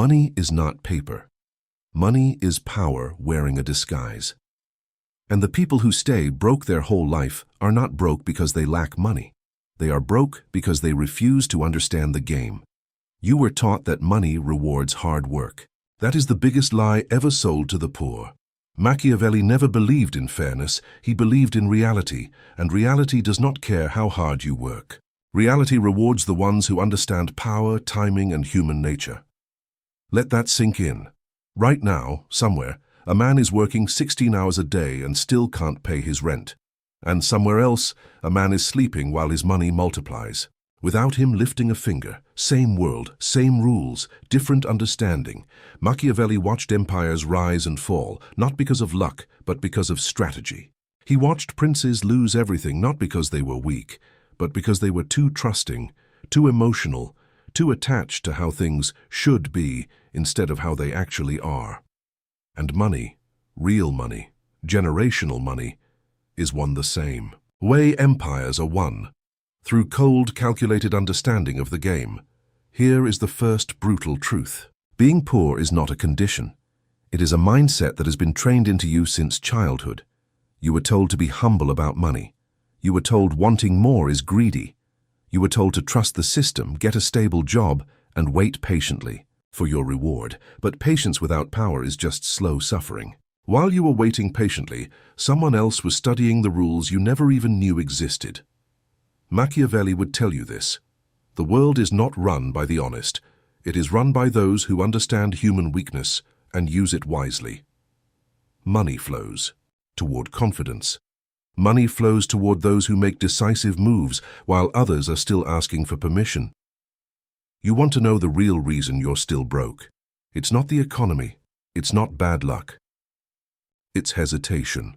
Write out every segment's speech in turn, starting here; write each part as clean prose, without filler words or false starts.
Money is not paper. Money is power wearing a disguise. And the people who stay broke their whole life are not broke because they lack money. They are broke because they refuse to understand the game. You were taught that money rewards hard work. That is the biggest lie ever sold to the poor. Machiavelli never believed in fairness, he believed in reality, and reality does not care how hard you work. Reality rewards the ones who understand power, timing, and human nature. Let that sink in. Right now, somewhere, a man is working 16 hours a day and still can't pay his rent. And somewhere else, a man is sleeping while his money multiplies. Without him lifting a finger, same world, same rules, different understanding. Machiavelli watched empires rise and fall, not because of luck, but because of strategy. He watched princes lose everything not because they were weak, but because they were too trusting, too emotional, too attached to how things should be instead of how they actually are. And money, real money, generational money, is one the same. Way empires are won. Through cold, calculated understanding of the game. Here is the first brutal truth. Being poor is not a condition. It is a mindset that has been trained into you since childhood. You were told to be humble about money. You were told wanting more is greedy. You were told to trust the system, get a stable job, and wait patiently for your reward. But patience without power is just slow suffering. While you were waiting patiently, someone else was studying the rules you never even knew existed. Machiavelli would tell you this. The world is not run by the honest. It is run by those who understand human weakness and use it wisely. Money flows toward confidence. Money flows toward those who make decisive moves while others are still asking for permission. You want to know the real reason you're still broke. It's not the economy. It's not bad luck. It's hesitation.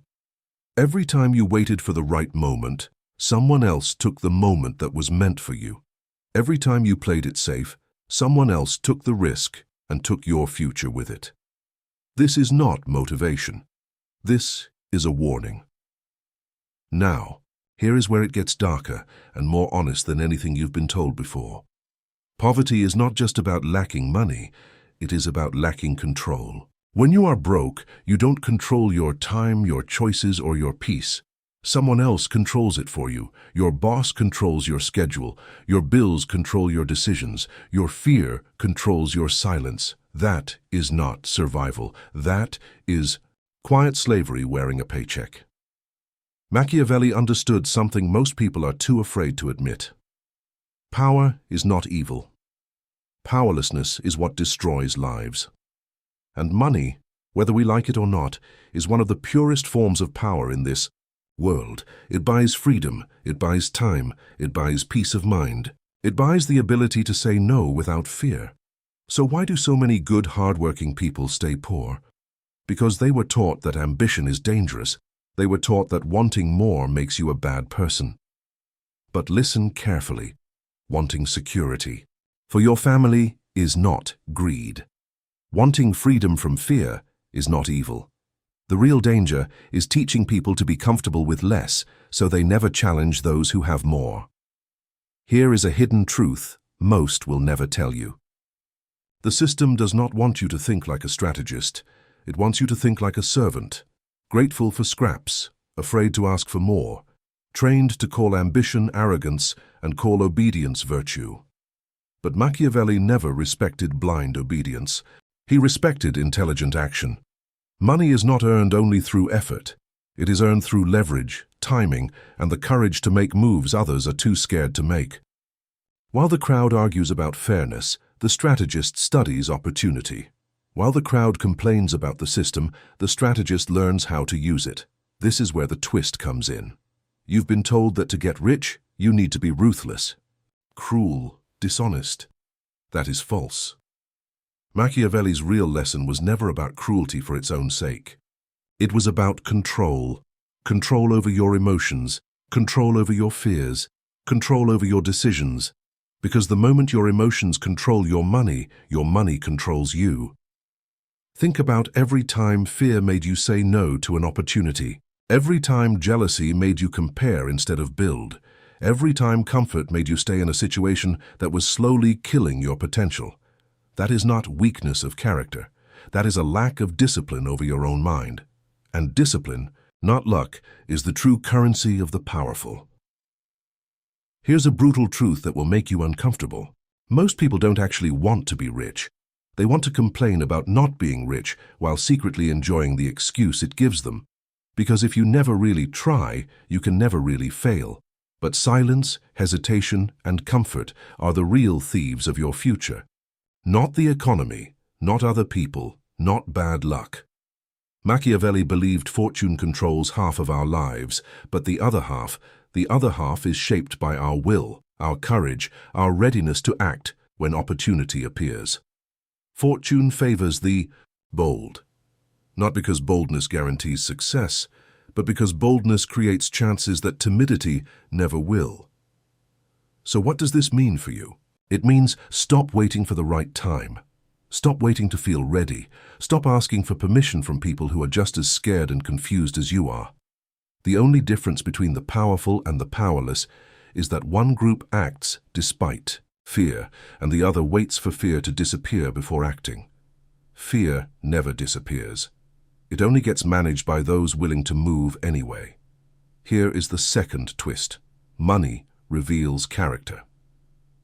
Every time you waited for the right moment, someone else took the moment that was meant for you. Every time you played it safe, someone else took the risk and took your future with it. This is not motivation. This is a warning. Now, here is where it gets darker and more honest than anything you've been told before. Poverty is not just about lacking money, it is about lacking control. When you are broke, you don't control your time, your choices, or your peace. Someone else controls it for you. Your boss controls your schedule. Your bills control your decisions. Your fear controls your silence. That is not survival. That is quiet slavery wearing a paycheck. Machiavelli understood something most people are too afraid to admit. Power is not evil. Powerlessness is what destroys lives. And money, whether we like it or not, is one of the purest forms of power in this world. It buys freedom, it buys time, it buys peace of mind. It buys the ability to say no without fear. So why do so many good, hard-working people stay poor? Because they were taught that ambition is dangerous. They were taught that wanting more makes you a bad person. But listen carefully. Wanting security for your family is not greed. Wanting freedom from fear is not evil. The real danger is teaching people to be comfortable with less so they never challenge those who have more. Here is a hidden truth most will never tell you. The system does not want you to think like a strategist. It wants you to think like a servant, grateful for scraps, afraid to ask for more, trained to call ambition arrogance and call obedience virtue. But Machiavelli never respected blind obedience. He respected intelligent action. Money is not earned only through effort. It is earned through leverage, timing, and the courage to make moves others are too scared to make. While the crowd argues about fairness, the strategist studies opportunity. While the crowd complains about the system, the strategist learns how to use it. This is where the twist comes in. You've been told that to get rich, you need to be ruthless, cruel, dishonest. That is false. Machiavelli's real lesson was never about cruelty for its own sake. It was about control. Control over your emotions, control over your fears, control over your decisions. Because the moment your emotions control your money controls you. Think about every time fear made you say no to an opportunity. Every time jealousy made you compare instead of build. Every time comfort made you stay in a situation that was slowly killing your potential. That is not weakness of character. That is a lack of discipline over your own mind. And discipline, not luck, is the true currency of the powerful. Here's a brutal truth that will make you uncomfortable. Most people don't actually want to be rich. They want to complain about not being rich while secretly enjoying the excuse it gives them. Because if you never really try, you can never really fail. But silence, hesitation, and comfort are the real thieves of your future. Not the economy, not other people, not bad luck. Machiavelli believed fortune controls half of our lives, but the other half is shaped by our will, our courage, our readiness to act when opportunity appears. Fortune favors the bold. Not because boldness guarantees success, but because boldness creates chances that timidity never will. So what does this mean for you? It means stop waiting for the right time. Stop waiting to feel ready. Stop asking for permission from people who are just as scared and confused as you are. The only difference between the powerful and the powerless is that one group acts despite fear, and the other waits for fear to disappear before acting. Fear never disappears. It only gets managed by those willing to move anyway. Here is the second twist. Money reveals character.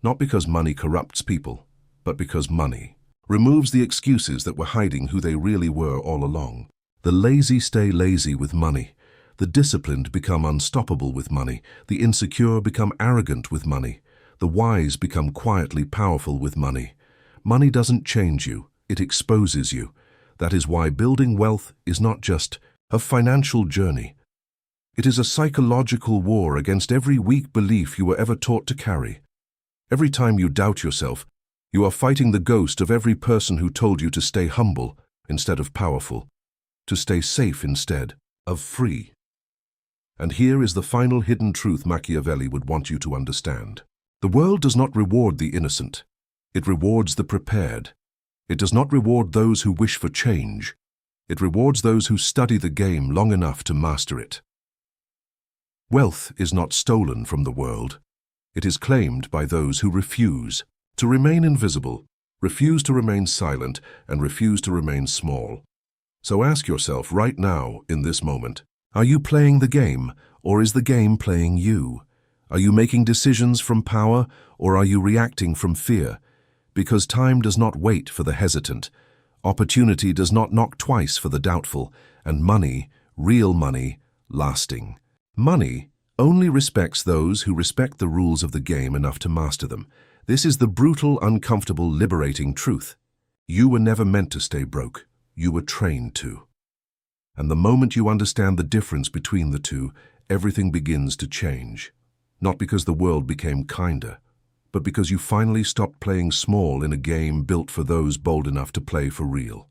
Not because money corrupts people, but because money removes the excuses that were hiding who they really were all along. The lazy stay lazy with money. The disciplined become unstoppable with money. The insecure become arrogant with money. The wise become quietly powerful with money. Money doesn't change you, it exposes you. That is why building wealth is not just a financial journey. It is a psychological war against every weak belief you were ever taught to carry. Every time you doubt yourself, you are fighting the ghost of every person who told you to stay humble instead of powerful, to stay safe instead of free. And here is the final hidden truth Machiavelli would want you to understand. The world does not reward the innocent. It rewards the prepared. It does not reward those who wish for change. It rewards those who study the game long enough to master it. Wealth is not stolen from the world. It is claimed by those who refuse to remain invisible, refuse to remain silent, and refuse to remain small. So ask yourself right now, in this moment, are you playing the game, or is the game playing you? Are you making decisions from power, or are you reacting from fear? Because time does not wait for the hesitant, opportunity does not knock twice for the doubtful, and money, real money, lasting. Money only respects those who respect the rules of the game enough to master them. This is the brutal, uncomfortable, liberating truth. You were never meant to stay broke. You were trained to. And the moment you understand the difference between the two, everything begins to change. Not because the world became kinder, but because you finally stopped playing small in a game built for those bold enough to play for real.